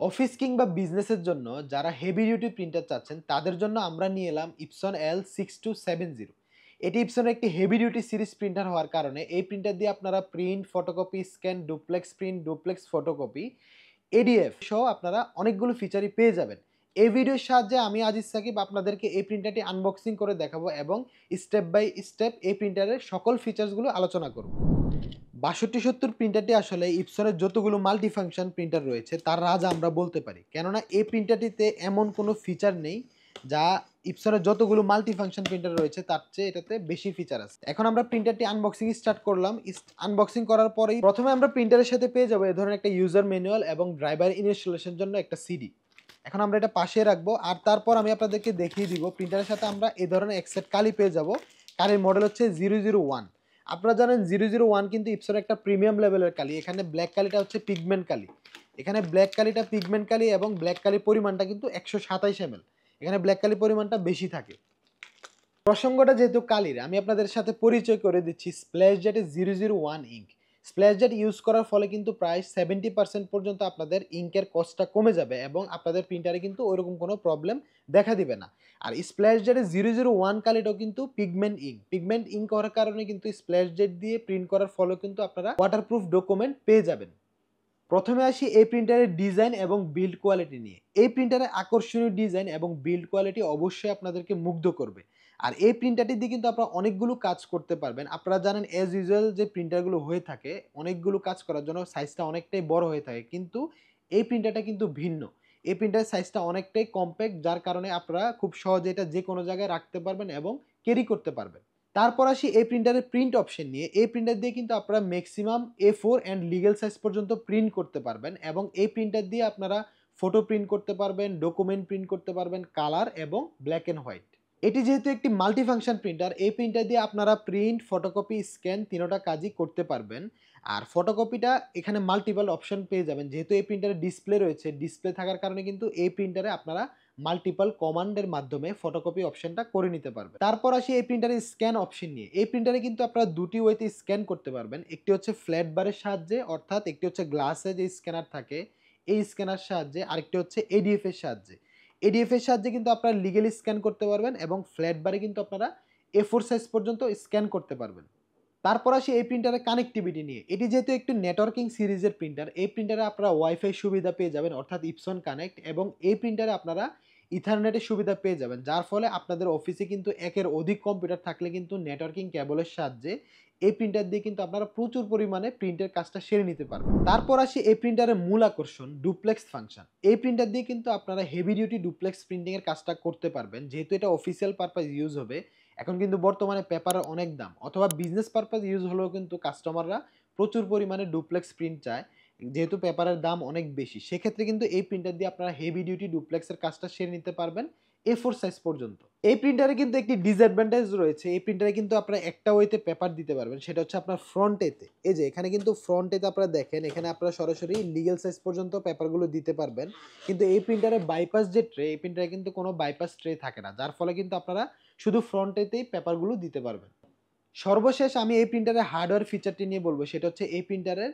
Office কিংবা বিজনেসের জন্য যারা হেভি ডিউটি প্রিন্টার চাচ্ছেন তাদের জন্য আমরা নিয়ে এলাম ইপসন L6270। এটি ইপসনের একটি হেভি ডিউটি সিরিজ প্রিন্টার হওয়ার কারণে এই প্রিন্টার দিয়ে আপনারা print, photocopy, scan, duplex print, duplex photocopy, ADF সহ আপনারা অনেকগুলো ফিচারই পেয়ে যাবেন। এই ভিডিওর সাহায্যে আমি আজিজ সাকিব আপনাদেরকে এই প্রিন্টারটি আনবক্সিং করে দেখাবো এবং স্টেপ বাই স্টেপ এই প্রিন্টারের সকল ফিচার্সগুলো আলোচনা করব। ৬২৭০ প্রিন্টারটি আসলে ইপসনের যতগুলো মাল্টিফাংশন প্রিন্টার রয়েছে তার রাজা আমরা বলতে পারি, কেননা এই প্রিন্টারটিতে এমন কোনো ফিচার নেই যা ইপসনের যতগুলো মাল্টিফাংশন প্রিন্টার রয়েছে তার চেয়ে এটাতে বেশি ফিচার আছে। এখন আমরা প্রিন্টারটি আনবক্সিং স্টার্ট করলাম। আনবক্সিং করার পরেই প্রথমে আমরা প্রিন্টারের সাথে পেয়ে যাবো এই ধরনের একটা ইউজার ম্যানুয়াল এবং ড্রাইভার ইনস্টলেশনের জন্য একটা সিডি। এখন আমরা এটা পাশে রাখবো আর তারপর আমি আপনাদেরকে দেখিয়ে দিব প্রিন্টারের সাথে আমরা এই ধরনের এক সেট কালি পেয়ে যাব। কালির মডেল হচ্ছে 001। আপনারা জানেন 001 কিন্তু ইপসনের একটা প্রিমিয়াম লেভেলের কালি। এখানে ব্ল্যাক কালিটা হচ্ছে পিগমেন্ট কালি। এখানে ব্ল্যাক কালিটা পিগমেন্ট কালি এবং ব্ল্যাক কালির পরিমাণটা কিন্তু 127 ml। এখানে ব্ল্যাক কালির পরিমাণটা বেশি থাকে। প্রসঙ্গটা যেহেতু কালির, আমি আপনাদের সাথে পরিচয় করে দিচ্ছি স্প্ল্যাশ জেটের 001 ইঙ্ক। স্প্ল্যাশ জেট ইউজ করার ফলে কিন্তু প্রায় 70% পর্যন্ত আপনাদের ইঙ্কের কস্টটা কমে যাবে এবং আপনাদের প্রিন্টারে কিন্তু ওইরকম কোনো প্রবলেম দেখা দিবে না। আর স্প্ল্যাশ জেটের 001 কালিটাও কিন্তু পিগমেন্ট ইঙ্ক। পিগমেন্ট ইঙ্ক করার কারণে কিন্তু স্প্ল্যাশ জেট দিয়ে প্রিন্ট করার ফলেও কিন্তু আপনারা ওয়াটারপ্রুফ ডকুমেন্ট পেয়ে যাবেন। প্রথমে আসি এই প্রিন্টারের ডিজাইন এবং বিল্ড কোয়ালিটি নিয়ে। এই প্রিন্টারের আকর্ষণীয় ডিজাইন এবং বিল্ড কোয়ালিটি অবশ্যই আপনাদেরকে মুগ্ধ করবে। আর এই প্রিন্টারটি দিয়ে কিন্তু আপনারা অনেকগুলো কাজ করতে পারবেন। আপনারা জানেন অ্যাজ ইউজুয়াল যে প্রিন্টারগুলো হয়ে থাকে অনেকগুলো কাজ করার জন্য সাইজটা অনেকটাই বড় হয়ে থাকে, কিন্তু এই প্রিন্টারটা কিন্তু ভিন্ন। এই প্রিন্টারের সাইজটা অনেকটাই কম্প্যাক্ট, যার কারণে আপনারা খুব সহজে এটা যে কোনো জায়গায় রাখতে পারবেন এবং ক্যারি করতে পারবেন। তারপর আসি এই প্রিন্টারের প্রিন্ট অপশন নিয়ে। এই প্রিন্টার দিয়ে কিন্তু আপনারা maximum A4 and legal size পর্যন্ত প্রিন্ট করতে পারবেন এবং এই প্রিন্টার দিয়ে আপনারা ফটো প্রিন্ট করতে পারবেন, ডকুমেন্ট প্রিন্ট করতে পারবেন কালার এবং ব্ল্যাক অ্যান্ড হোয়াইট। এটি যেহেতু একটি মাল্টিফাংশন প্রিন্টার, এই প্রিন্টার দিয়ে আপনারা প্রিন্ট, ফটোকপি, স্ক্যান তিনোটা কাজই করতে পারবেন। আর ফটোকপিটা এখানে মাল্টিপল অপশন পেয়ে যাবেন। যেহেতু এই প্রিন্টারে ডিসপ্লে রয়েছে, ডিসপ্লে থাকার কারণে কিন্তু এই প্রিন্টারে আপনারা মাল্টিপল কমান্ডের মাধ্যমে ফটোকপি অপশনটা করে নিতে পারবেন। তারপর আসি এই প্রিন্টারের স্ক্যান অপশন নিয়ে। এই প্রিন্টারে কিন্তু আপনারা দুটি ওয়েতে স্ক্যান করতে পারবেন। একটি হচ্ছে ফ্ল্যাট বারের সাহায্যে, অর্থাৎ একটি হচ্ছে গ্লাসে যে স্ক্যানার থাকে এই স্ক্যানার সাহায্যে, আরেকটি হচ্ছে এডিএফ এর সাহায্যে। এডিএফ এর সাহায্যে কিন্তু আপনারা লিগ্যালি স্ক্যান করতে পারবেন এবং ফ্ল্যাট বারে কিন্তু আপনারা A4 সাইজ পর্যন্ত স্ক্যান করতে পারবেন। তারপর আসি এই প্রিন্টারের কানেক্টিভিটি নিয়ে। এটি যেহেতু একটি নেটওয়ার্কিং সিরিজের প্রিন্টার, এই প্রিন্টারে আপনারা ওয়াইফাই সুবিধা পেয়ে যাবেন, অর্থাৎ ইপসন কানেক্ট, এবং এই প্রিন্টারে আপনারা ইথারনেটের সুবিধা পেয়ে যাবেন, যার ফলে আপনাদের অফিসে কিন্তু একের অধিক কম্পিউটার থাকলে কিন্তু নেটওয়ার্কিং কেবলের সাহায্যে এই প্রিন্টার দিয়ে কিন্তু আপনারা প্রচুর পরিমাণে প্রিন্টের কাজটা সেরে নিতে পারবেন। তারপর আসি এই প্রিন্টারের মূল আকর্ষণ ডুপ্লেক্স ফাংশন। এই প্রিন্টার দিয়ে কিন্তু আপনারা হেভি ডিউটি ডুপ্লেক্স প্রিন্টিং এর কাজটা করতে পারবেন। যেহেতু এটা অফিসিয়াল পারপাস ইউজ হবে, এখন কিন্তু বর্তমানে পেপারের অনেক দাম, অথবা বিজনেস পারপাস ইউজ হলেও কিন্তু কাস্টমাররা প্রচুর পরিমাণে ডুপ্লেক্স প্রিন্ট চায়। যেহেতু পেপারের দাম অনেক বেশি, সেক্ষেত্রে কিন্তু এই প্রিন্টার দিয়ে আপনারা হেভি ডিউটি ডুপ্লেক্সের কাজটা সেরে নিতে পারবেন A4 সাইজ পর্যন্ত। এই প্রিন্টারে কিন্তু একটি ডিসঅ্যাডভান্টেজ রয়েছে। এই প্রিন্টারে কিন্তু আপনারা একটা ওয়েতে পেপার দিতে পারবেন, সেটা হচ্ছে আপনার ফ্রন্ট এতে। এই যে এখানে কিন্তু ফ্রন্ট এতে আপনারা দেখেন, এখানে আপনারা সরাসরি লিগ্যাল সাইজ পর্যন্ত পেপারগুলো দিতে পারবেন। কিন্তু এই প্রিন্টারে বাইপাস যে ট্রে, এই প্রিন্টারে কিন্তু কোনো বাইপাস ট্রে থাকে না, যার ফলে কিন্তু আপনারা শুধু ফ্রন্ট এতেই পেপারগুলো দিতে পারবেন। সর্বশেষ আমি এই প্রিন্টারের হার্ডওয়্যার ফিচারটি নিয়ে বলবো, সেটা হচ্ছে এই প্রিন্টারের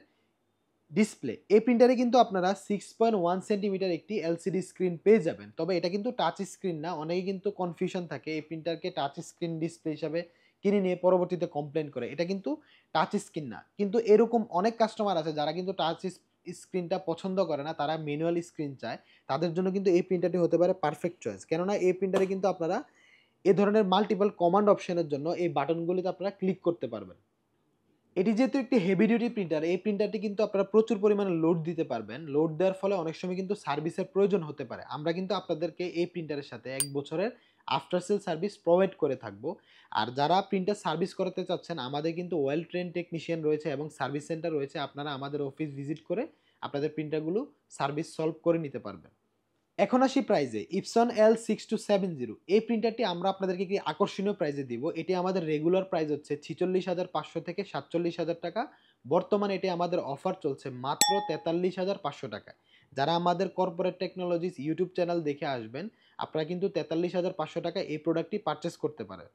ডিসপ্লে। এই প্রিন্টারে কিন্তু আপনারা 6.1 সেন্টিমিটার একটি এলসিডি স্ক্রিন পেয়ে যাবেন। তবে এটা কিন্তু টাচ স্ক্রিন না। অনেকে কিন্তু কনফিউশন থাকে এই প্রিন্টারকে টাচ স্ক্রিন ডিসপ্লে হিসাবে কিনে নিয়ে পরবর্তীতে কমপ্লেন করে। এটা কিন্তু টাচ স্ক্রিন না। কিন্তু এরকম অনেক কাস্টমার আছে যারা কিন্তু টাচ স্ক্রিনটা পছন্দ করে না, তারা ম্যানুয়াল স্ক্রিন চায়। তাদের জন্য কিন্তু এই প্রিন্টারটি হতে পারে পারফেক্ট চয়েস। কেননা এই প্রিন্টারে কিন্তু আপনারা এ ধরনের মাল্টিপল কমান্ড অপশনের জন্য এই বাটনগুলিতে আপনারা ক্লিক করতে পারবেন। এটি যেহেতু একটি হেভি ডিউটি প্রিন্টার, এই প্রিন্টারটি কিন্তু আপনারা প্রচুর পরিমাণে লোড দিতে পারবেন। লোড দেওয়ার ফলে অনেক সময় কিন্তু সার্ভিসের প্রয়োজন হতে পারে। আমরা কিন্তু আপনাদেরকে এই প্রিন্টারের সাথে 1 বছরের আফটার সেল সার্ভিস প্রোভাইড করে থাকবো। আর যারা প্রিন্টার সার্ভিস করাতে চাচ্ছেন, আমাদের কিন্তু ওয়েল ট্রেন্ড টেকনিশিয়ান রয়েছে এবং সার্ভিস সেন্টার রয়েছে। আপনারা আমাদের অফিস ভিজিট করে আপনাদের প্রিন্টারগুলো সার্ভিস সলভ করে নিতে পারবেন। এখন আসি প্রাইজে। ইপসন L6270 এই প্রিন্টারটি আমরা আপনাদেরকে কি আকর্ষণীয় প্রাইজে দিব। এটি আমাদের রেগুলার প্রাইস হচ্ছে 46,500 থেকে 47,000 টাকা। বর্তমানে এটি আমাদের অফার চলছে মাত্র 43,500 টাকায়। যারা আমাদের কর্পোরেট টেকনোলজিস ইউটিউব চ্যানেল দেখে আসবেন, আপনারা কিন্তু 43,500 টাকায় এই প্রোডাক্টটি পারচেস করতে পারেন।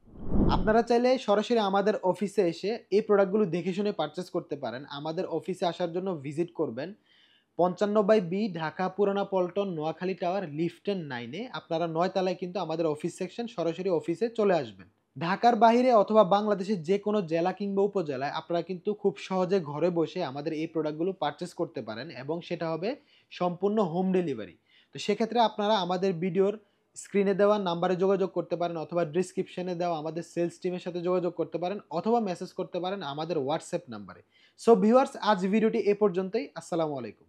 আপনারা চাইলে সরাসরি আমাদের অফিসে এসে এই প্রোডাক্টগুলো দেখে শুনে পারচেস করতে পারেন। আমাদের অফিসে আসার জন্য ভিজিট করবেন। 55/B ঢাকা পুরানা পল্টন নোয়াখালী টাওয়ার লিফটেন 9-এ। আপনারা 9 তলায় কিন্তু আমাদের অফিস সেকশন, সরাসরি অফিসে চলে আসবেন। ঢাকার বাহিরে অথবা বাংলাদেশের যেকোনো জেলা কিংবা উপজেলায় আপনারা কিন্তু খুব সহজে ঘরে বসে আমাদের এই প্রোডাক্টগুলো পারচেজ করতে পারেন এবং সেটা হবে সম্পূর্ণ হোম ডেলিভারি। তো সেক্ষেত্রে আপনারা আমাদের ভিডিওর স্ক্রিনে দেওয়া নাম্বারে যোগাযোগ করতে পারেন অথবা ডেসক্রিপশনে দেওয়া আমাদের সেলস টিমের সাথে যোগাযোগ করতে পারেন অথবা মেসেজ করতে পারেন আমাদের হোয়াটসঅ্যাপ নাম্বারে। সো ভিউয়ার্স, আজ ভিডিওটি এ পর্যন্তই। আসসালামু আলাইকুম।